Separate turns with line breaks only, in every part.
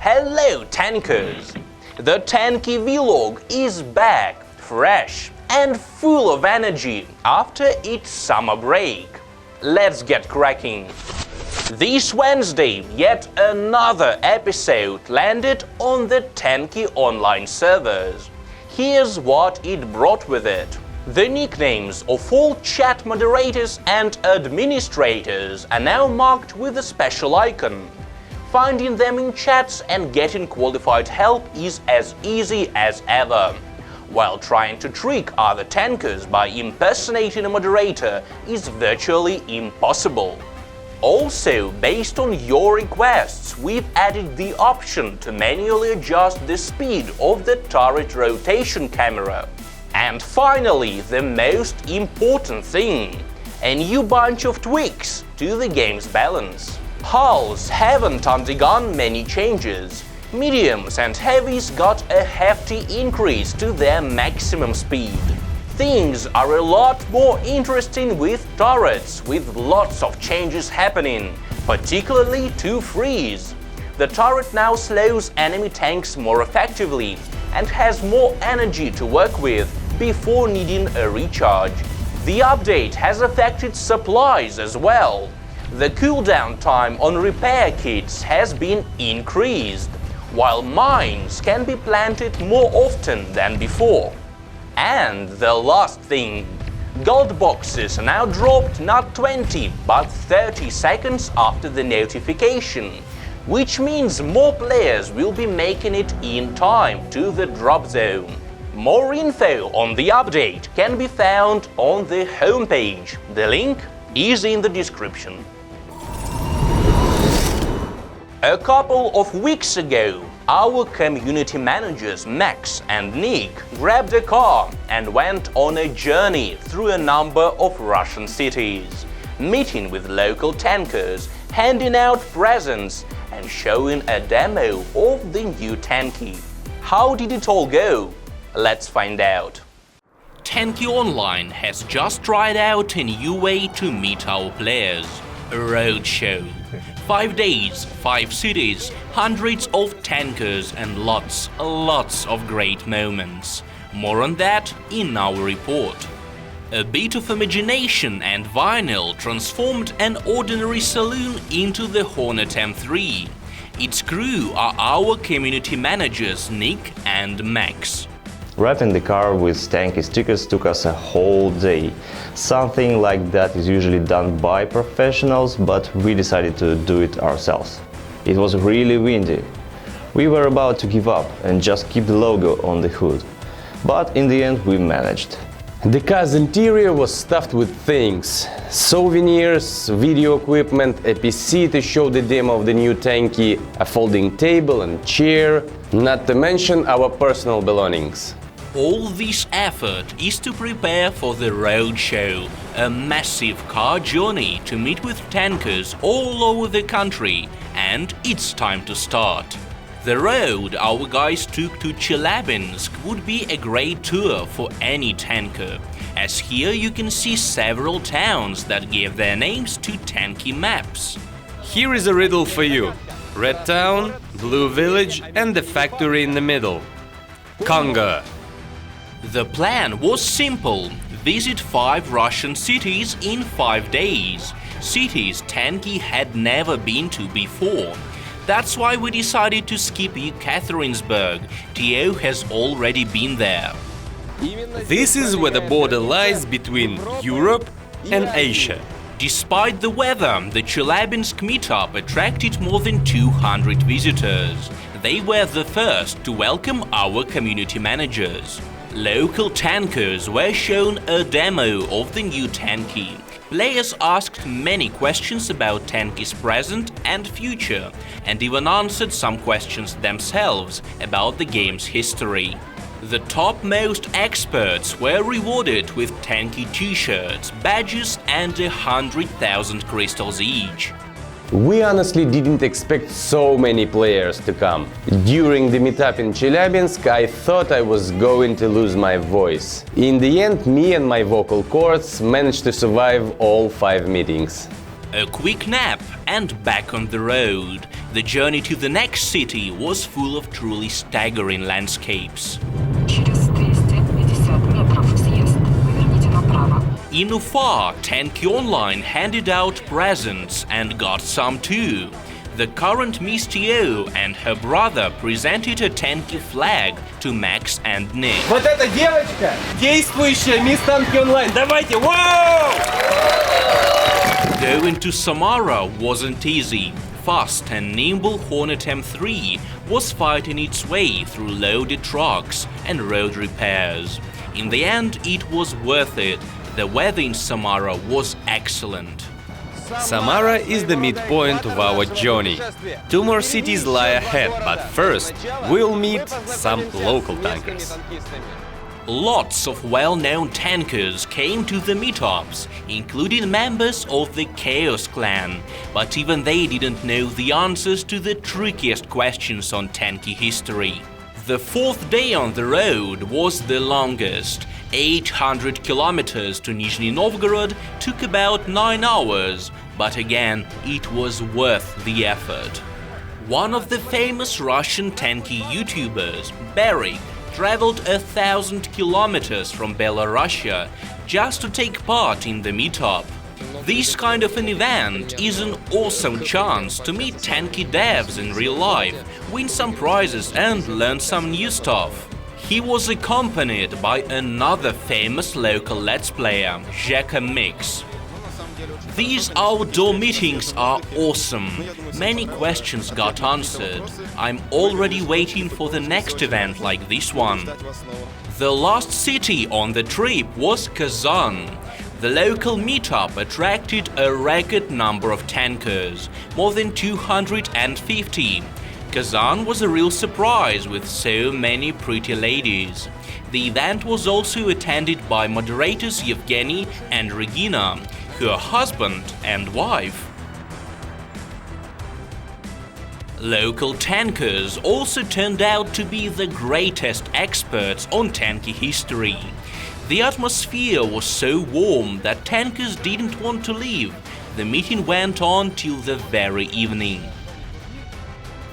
Hello tankers! The Tanki vlog is back, fresh and full of energy after its summer break. Let's get cracking! This Wednesday, yet another episode landed on the Tanki online servers. Here's what it brought with it. The nicknames of all chat moderators and administrators are now marked with a special icon. Finding them in chats and getting qualified help is as easy as ever, while trying to trick other tankers by impersonating a moderator is virtually impossible. Also, based on your requests, we've added the option to manually adjust the speed of the turret rotation camera. And finally, the most important thing, a new bunch of tweaks to the game's balance. Hulls haven't undergone many changes. Mediums and heavies got a hefty increase to their maximum speed. Things are a lot more interesting with turrets, with lots of changes happening, particularly to freeze. The turret now slows enemy tanks more effectively and has more energy to work with before needing a recharge. The update has affected supplies as well. The cooldown time on repair kits has been increased, while mines can be planted more often than before. And the last thing, gold boxes are now dropped not 20 but 30 seconds after the notification, which means more players will be making it in time to the drop zone. More info on the update can be found on the homepage. The link is in the description. A couple of weeks ago, our community managers Max and Nick grabbed a car and went on a journey through a number of Russian cities, meeting with local tankers, handing out presents and showing a demo of the new Tanki. How did it all go? Let's find out. Tanki Online has just tried out a new way to meet our players, a roadshow. 5 days, 5 cities, hundreds of tankers and lots of great moments. More on that in our report. A bit of imagination and vinyl transformed an ordinary saloon into the Hornet M3. Its crew are our community managers Nick and Max.
Wrapping the car with Tanki stickers took us a whole day. Something like that is usually done by professionals, but we decided to do it ourselves. It was really windy. We were about to give up and just keep the logo on the hood. But in the end we managed.
The car's interior was stuffed with things. Souvenirs, video equipment, a PC to show the demo of the new Tanki, a folding table and chair, not to mention our personal belongings.
All this effort is to prepare for the roadshow, a massive car journey to meet with tankers all over the country, and it's time to start. The road our guys took to Chelyabinsk would be a great tour for any tanker, as here you can see several towns that gave their names to Tanki maps.
Here is a riddle for you. Red Town, Blue Village and the factory in the middle. Conga.
The plan was simple. Visit 5 Russian cities in 5 days. Cities Tanki had never been to before. That's why we decided to skip Ekaterinburg. Tio has already been there.
This is where the border lies between Europe and Asia.
Despite the weather, the Chelyabinsk meetup attracted more than 200 visitors. They were the first to welcome our community managers. Local tankers were shown a demo of the new Tanki. Players asked many questions about Tanki's present and future, and even answered some questions themselves about the game's history. The topmost experts were rewarded with Tanki t-shirts, badges and 100,000 crystals each.
We honestly didn't expect so many players to come. During the meetup in Chelyabinsk, I thought I was going to lose my voice. In the end, me and my vocal cords managed to survive all 5 meetings.
A quick nap and back on the road. The journey to the next city was full of truly staggering landscapes.
Через 250 метров съезд. Поверните направо.
In Ufa, Tanki Online handed out presents and got some too. The current Miss TO and her brother presented a Tanki flag to Max and Nick.
Вот эта девочка, действующая мисс Танки онлайн. Давайте, вау!
Going to Samara wasn't easy. Fast and nimble Hornet M3 was fighting its way through loaded trucks and road repairs. In the end, it was worth it. The weather in Samara was excellent.
Samara is the midpoint of our journey. 2 more cities lie ahead, but first we'll meet some local tankers.
Lots of well-known tankers came to the meetups, including members of the Chaos Clan, but even they didn't know the answers to the trickiest questions on Tanki history. The 4th day on the road was the longest. 800 kilometers to Nizhny Novgorod took about 9 hours, but again, it was worth the effort. One of the famous Russian Tanki YouTubers, Barry, traveled 1,000 kilometers from Belarusia just to take part in the meetup. This kind of an event is an awesome chance to meet Tanki devs in real life, win some prizes and learn some new stuff. He was accompanied by another famous local Let's Player, Zheka Mix. These outdoor meetings are awesome. Many questions got answered. I'm already waiting for the next event like this one. The last city on the trip was Kazan. The local meetup attracted a record number of tankers, more than 250. Kazan was a real surprise with so many pretty ladies. The event was also attended by moderators Yevgeny and Regina, her husband and wife. Local tankers also turned out to be the greatest experts on Tanki history. The atmosphere was so warm that tankers didn't want to leave. The meeting went on till the very evening.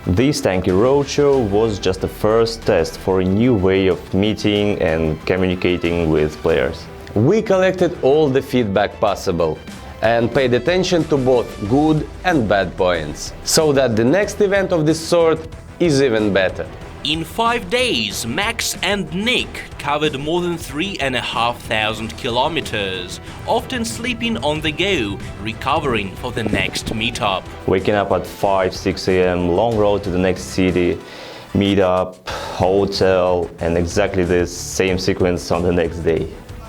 This Tanki Roadshow was just the first test for a new way of meeting and communicating with players.
We collected all the feedback possible and paid attention to both good and bad points, so that the next event of this sort is even better.
In 5 days, Max and Nick covered more than 3,500 kilometers, often sleeping on the go, recovering for the next meetup.
Waking up at 5-6 a.m., long road to the next city, meetup, hotel, and exactly the same sequence on the next day.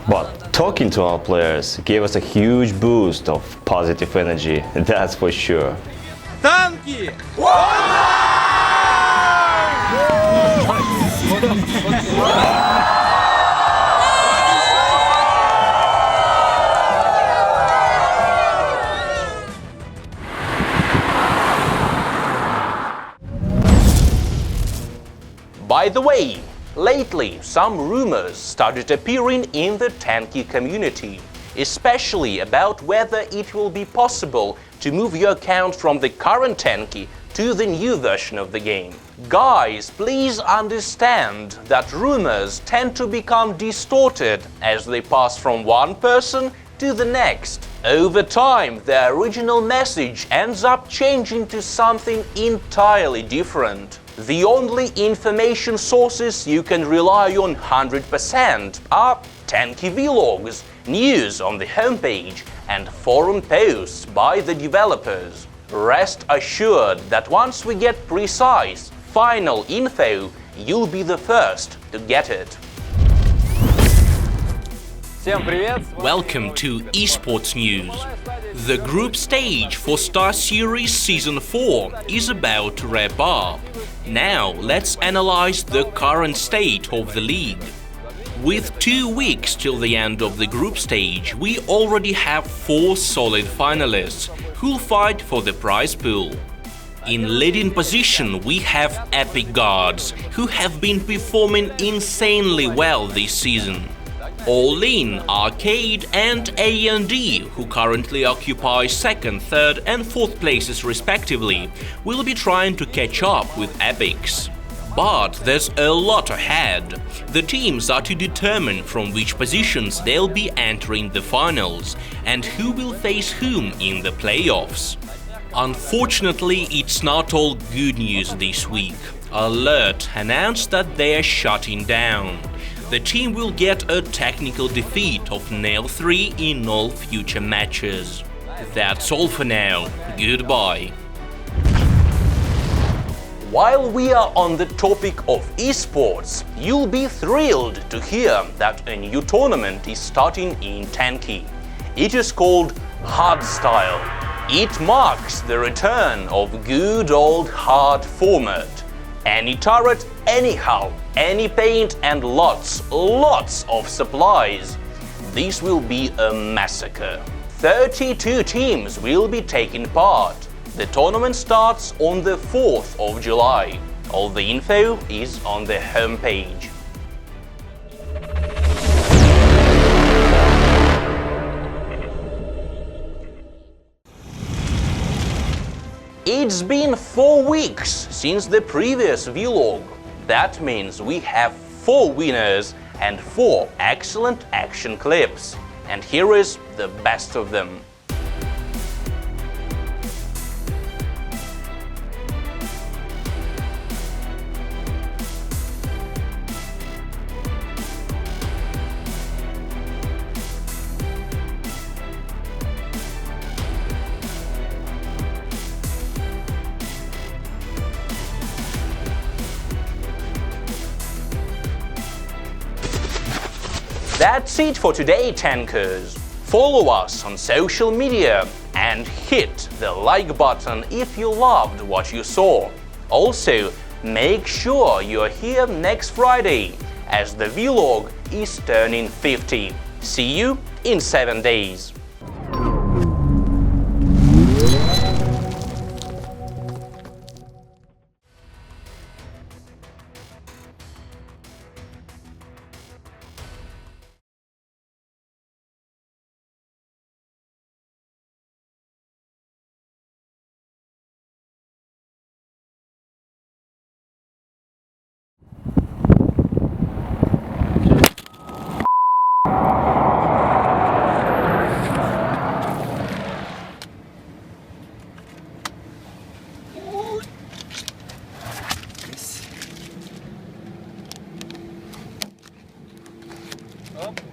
But talking to our players gave us a huge boost of positive energy, that's for sure.
Танки!
By the way, lately some rumors started appearing in the Tanki community, especially about whether it will be possible to move your account from the current Tanki to the new version of the game. Guys, please understand that rumors tend to become distorted as they pass from one person to the next. Over time, the original message ends up changing to something entirely different. The only information sources you can rely on 100% are Tanki vlogs, news on the homepage, and forum posts by the developers. Rest assured that once we get precise, final info, you'll be the first to get it.
Всем привет!
Welcome to Esports News. The group stage for Star Series Season 4 is about to wrap up. Now let's analyze the current state of the league. With 2 weeks till the end of the group stage, we already have 4 solid finalists who'll fight for the prize pool. In leading position, we have Epic Gods, who have been performing insanely well this season. All In, Arcade and A&D, who currently occupy 2nd, 3rd and 4th places respectively, will be trying to catch up with Epics. But there's a lot ahead. The teams are to determine from which positions they'll be entering the finals and who will face whom in the playoffs. Unfortunately, it's not all good news this week. Alert announced that they are shutting down. The team will get a technical defeat of nail 3 in all future matches. That's all for now. Goodbye. While we are on the topic of esports, you'll be thrilled to hear that a new tournament is starting in Tanki. It is called Hardstyle. It marks the return of good old hard format. Any turret, anyhow, any paint and lots of supplies. This will be a massacre. 32 teams will be taking part. The tournament starts on the 4th of July. All the info is on the homepage. It's been 4 weeks since the previous vlog. That means we have 4 winners and 4 excellent action clips. And here is the best of them. That's it for today, Tankers. Follow us on social media and hit the like button if you loved what you saw. Also, make sure you're here next Friday as the vlog is turning 50. See you in 7 days.
Оп.